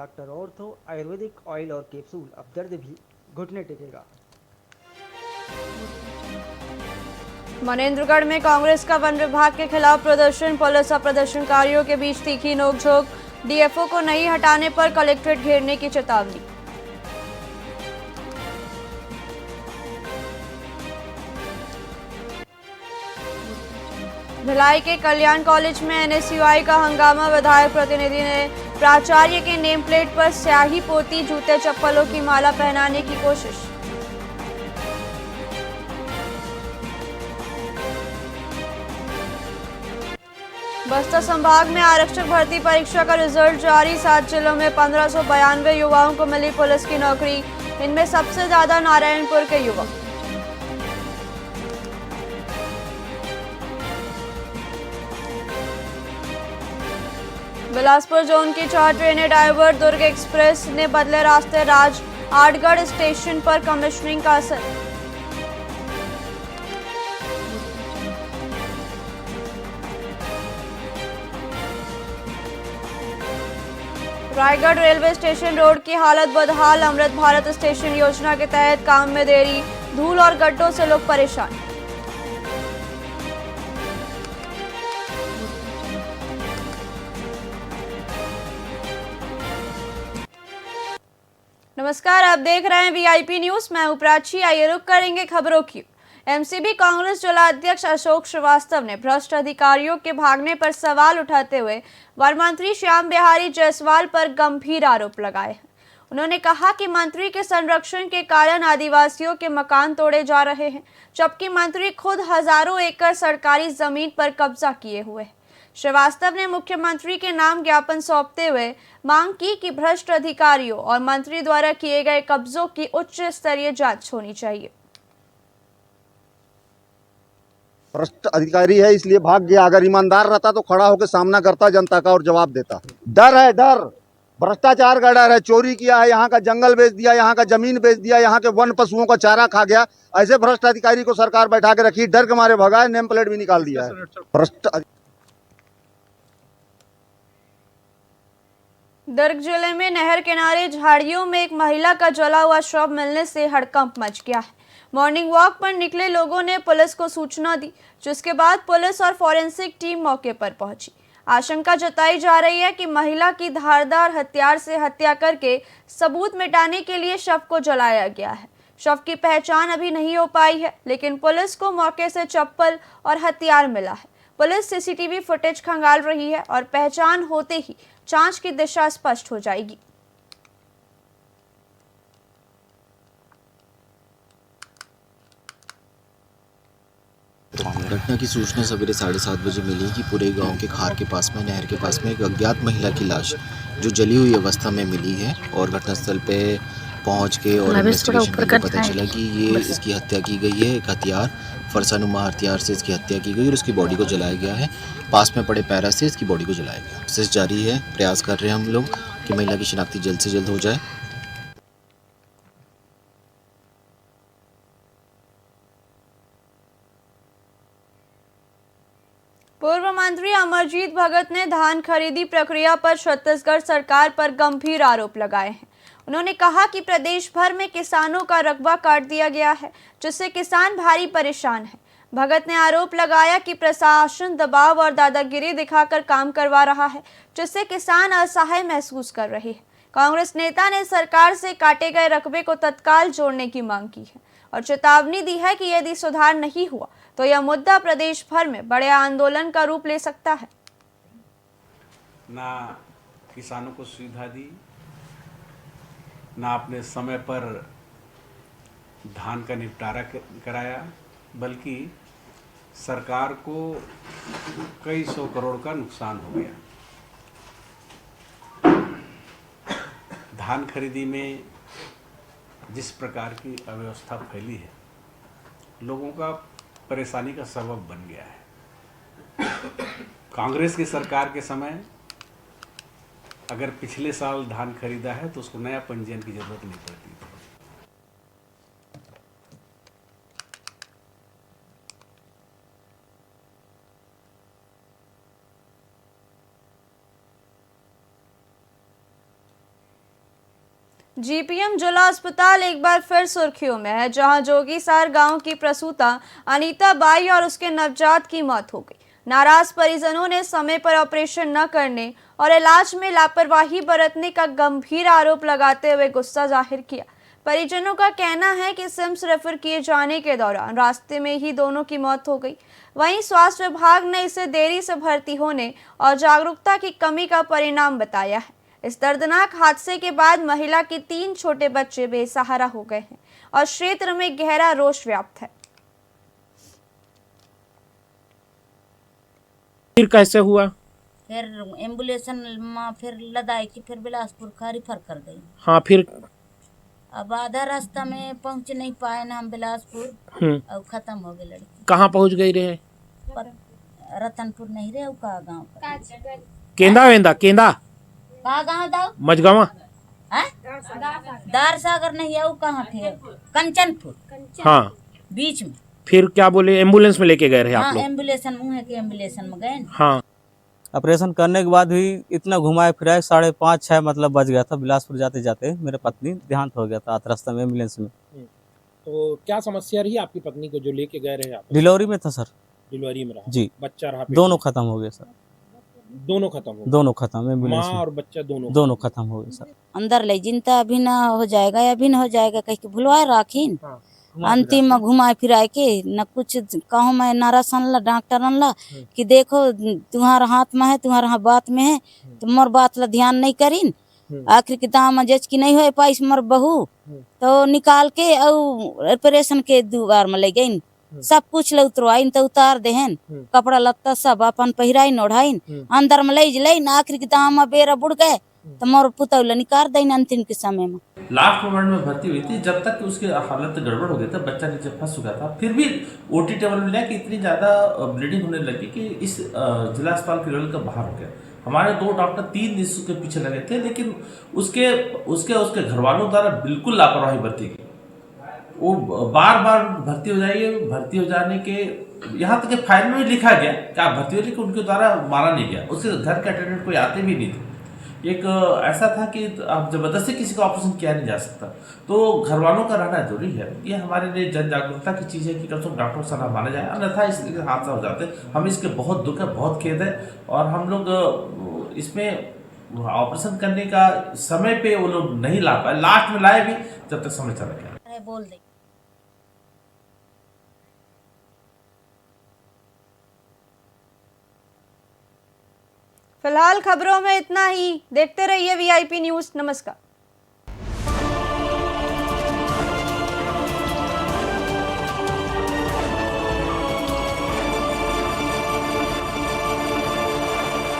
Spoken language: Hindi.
डॉक्टर ऑर्थो आयुर्वेदिक ऑयल और कैप्सूल, अब दर्द भी घुटने टेकेगा। मनेंद्रगढ़ में कांग्रेस का वन विभाग के खिलाफ प्रदर्शन, पुलिस और प्रदर्शनकारियों के बीच तीखी नोकझोंक, डीएफओ को नहीं हटाने पर कलेक्ट्रेट घेरने की चेतावनी। भिलाई के कल्याण कॉलेज में एनएसयूआई का हंगामा, विधायक प्रतिनिधि ने प्राचार्य के नेम प्लेट पर स्याही पोती, जूते चप्पलों की माला पहनाने की कोशिश। बस्तर संभाग में आरक्षक भर्ती परीक्षा का रिजल्ट जारी, 7 जिलों में 1592 युवाओं को मिली पुलिस की नौकरी, इनमें सबसे ज्यादा नारायणपुर के युवक। बिलासपुर जोन की 4 ट्रेनें डाइवर्ट, दुर्ग एक्सप्रेस ने बदले रास्ते, राज आठगढ़ स्टेशन पर कमिश्निंग का असर। रायगढ़ रेलवे स्टेशन रोड की हालत बदहाल, अमृत भारत स्टेशन योजना के तहत काम में देरी, धूल और गड्ढों से लोग परेशान। नमस्कार, आप देख रहे हैं वीआईपी न्यूज। मैं हूं प्राची। आइए रुक करेंगे खबरों की। एमसीबी कांग्रेस जिला अध्यक्ष अशोक श्रीवास्तव ने भ्रष्ट अधिकारियों के भागने पर सवाल उठाते हुए वन मंत्री श्याम बिहारी जायसवाल पर गंभीर आरोप लगाए हैं। उन्होंने कहा कि मंत्री के संरक्षण के कारण आदिवासियों के मकान तोड़े जा रहे हैं, जबकि मंत्री खुद हजारों एकड़ सरकारी जमीन पर कब्जा किए हुए हैं। श्रीवास्तव ने मुख्यमंत्री के नाम ज्ञापन सौंपते हुए मांग की कि भ्रष्ट अधिकारियों और मंत्री द्वारा किए गए कब्जों की उच्च स्तरीय जांच होनी चाहिए। भ्रष्ट अधिकारी है इसलिए भाग गया। अगर ईमानदार रहता तो खड़ा होकर सामना करता जनता का और जवाब देता। डर है, डर, भ्रष्टाचार का डर है। चोरी किया है, यहाँ का जंगल बेच दिया, यहाँ का जमीन बेच दिया, यहाँ के वन पशुओं का चारा खा गया। ऐसे भ्रष्ट अधिकारी को सरकार बैठा के रखी, डर के मारे भगाए, नेम प्लेट भी निकाल दिया है। भ्रष्ट दुर्ग जिले में नहर किनारे झाड़ियों में एक महिला का जला हुआ शव मिलने से हड़कंप मच गया है। मॉर्निंग वॉक पर निकले लोगों ने पुलिस को सूचना दी, जिसके बाद पुलिस और फॉरेंसिक टीम मौके पर पहुंची। आशंका जताई जा रही है कि महिला की धारदार हथियार से हत्या करके सबूत मिटाने के लिए शव को जलाया गया है। शव की पहचान अभी नहीं हो पाई है, लेकिन पुलिस को मौके से चप्पल और हथियार मिला है। पुलिस सीसीटीवी फुटेज खंगाल रही है और पहचान होते ही जांच की दिशा स्पष्ट हो जाएगी। घटना की सूचना सवेरे 7:30 बजे मिली कि पूरे गांव के खार के पास में, नहर के पास में एक अज्ञात महिला की लाश जो जली हुई अवस्था में मिली है। और घटनास्थल पे पहुंच के और इन्वेस्टिगेशन करके पता चला कि ये इसकी हत्या की गई है। एक हथियार, फरसानुमा हथियार से इसकी हत्या की गई और उसकी बॉडी को जलाया गया है। पास में पड़े पैरा से इसकी बॉडी को जलाया गया। प्रोसेस जारी है, प्रयास कर रहे हैं हम लोग कि महिला की शिनाख्ती जल्द से जल्द हो जाए। पूर्व मंत्री अमरजीत भगत ने धान खरीदी प्रक्रिया पर छत्तीसगढ़ सरकार पर गंभीर आरोप लगाए हैं। उन्होंने कहा कि प्रदेश भर में किसानों का रकबा काट दिया गया है, जिससे किसान भारी परेशान है। भगत ने आरोप लगाया कि प्रशासन दबाव और दादागिरी दिखाकर काम करवा रहा है, जिससे किसान असहाय महसूस कर रहे हैं। कांग्रेस नेता ने सरकार से काटे गए रकबे को तत्काल जोड़ने की मांग की है और चेतावनी दी है कि यदि सुधार नहीं हुआ तो यह मुद्दा प्रदेश भर में बड़े आंदोलन का रूप ले सकता है। ना किसानों को सुविधा दी, ना अपने समय पर धान का निपटारा कराया, बल्कि सरकार को कई सौ करोड़ का नुकसान हो गया। धान खरीदी में जिस प्रकार की अव्यवस्था फैली है, लोगों का परेशानी का सबब बन गया है। कांग्रेस की सरकार के समय अगर पिछले साल धान खरीदा है तो उसको नया पंजीयन की जरूरत नहीं पड़ती थी। जीपीएम जिला अस्पताल एक बार फिर सुर्खियों में है, जहां जोगीसार गांव की प्रसूता अनीता बाई और उसके नवजात की मौत हो गई। नाराज परिजनों ने समय पर ऑपरेशन न करने और इलाज में लापरवाही बरतने का गंभीर आरोप लगाते हुए गुस्सा जाहिर किया। परिजनों का कहना है कि सिम्स रेफर किए जाने के दौरान रास्ते में ही दोनों की मौत हो गई। वहीं स्वास्थ्य विभाग ने इसे देरी से भर्ती होने और जागरूकता की कमी का परिणाम बताया है। इस दर्दनाक हादसे के बाद महिला के 3 छोटे बच्चे बेसहारा हो गए हैं और क्षेत्र में गहरा रोष व्याप्त है। फिर कैसे हुआ? फिर एम्बुलेंस में फिर लदाई की फिर बिलासपुर का रिफर कर दी। हाँ, फिर अब आधा रास्ता में पहुंच नहीं पाए ना हम बिलासपुर, अब खत्म हो गई लड़की। कहाँ पहुँच गई रहे? रतनपुर नहीं रहे का गाँव पर। केंदा वेंदा केंदा का गाँव दाऊ मजगवा दार सागर नहीं है, कहाँ थे? कंचनपुर। हाँ, बीच में। फिर क्या बोले, एम्बुलेंस में लेके गए रहे आप हाँ, लोग? एम्बुलेंस में गए। हाँ, ऑपरेशन करने के बाद भी इतना घुमाए फिराए 5:30-6 मतलब बज गया था। बिलासपुर जाते जाते मेरे पत्नी देहांत हो गया था रास्ते में एम्बुलेंस में। तो क्या समस्या रही आपकी पत्नी को जो लेके गए रहे आप? डिलीवरी में था सर। डिलीवरी में रहा जी। बच्चा रहा? दोनों खत्म हो गए सर। दोनों खत्म हो गए? दोनों खत्म एम्बुलेंस माँ में। और बच्चा दोनों खत्म हो गए सर। अंदर ले जिनता अभी ना हो जाएगा या अभी न हो जाएगा कह के भुलवा राखीन। हाँ। अंतिम में घुमाए फिराए के न कुछ कहूँ मैं नाराज अनला डॉक्टर अनला कि देखो तुम्हारा हाथ में है, तुम्हारा बात में है, तुम मोर बात ला ध्यान नहीं करीन। आखिर के दाम जज की नहीं हो पाई मोर बहू तो निकाल के ऑपरेशन के 2 बार में ले गई। सब कुछ ले उतरवाइन तो उतार देहन, कपड़ा लत्ता सब अपन पहिराइन ओढ़ाइन, अंदर में ले आखिर के दाम बेरा बुड़ गए तो मोर पुतौला निकाल देन अंतिम के समय में। लास्ट मोमेंट में भर्ती हुई थी, जब तक कि उसकी हालत गड़बड़ हो गया था, बच्चा नीचे फंस चुका था। फिर भी ओटी टेबल में लिया कि इतनी ज़्यादा ब्लीडिंग होने लगी कि इस जिला अस्पताल फिरोल का बाहर हो गया। हमारे 2 डॉक्टर 3 दिन उसके पीछे लगे थे, लेकिन उसके घर वालों द्वारा बिल्कुल लापरवाही बरती गई। वो बार भर्ती हो जाने के यहाँ तक फाइल में भी लिखा गया कि आप भर्ती हो, लेकिन उनके द्वारा मारा नहीं गया। उसके घर के अटेंडेंट कोई आते भी नहीं थे। एक ऐसा था कि आप जबरदस्ती किसी का ऑपरेशन किया नहीं जा सकता, तो घर वालों का रहना जरूरी है। ये हमारे लिए जन जागरूकता की चीज़ है कि कम से कम डॉक्टर सलाह माना जाए, अन्यथा इस हादसा हो जाते हैं। हम इसके बहुत दुख है, बहुत खेद है, और हम लोग इसमें ऑपरेशन करने का समय पे वो लोग नहीं ला पाए, लास्ट में लाए भी जब तक समय चला गया। बोल दे फिलहाल खबरों में इतना ही। देखते रहिए वीआईपी न्यूज़। नमस्कार।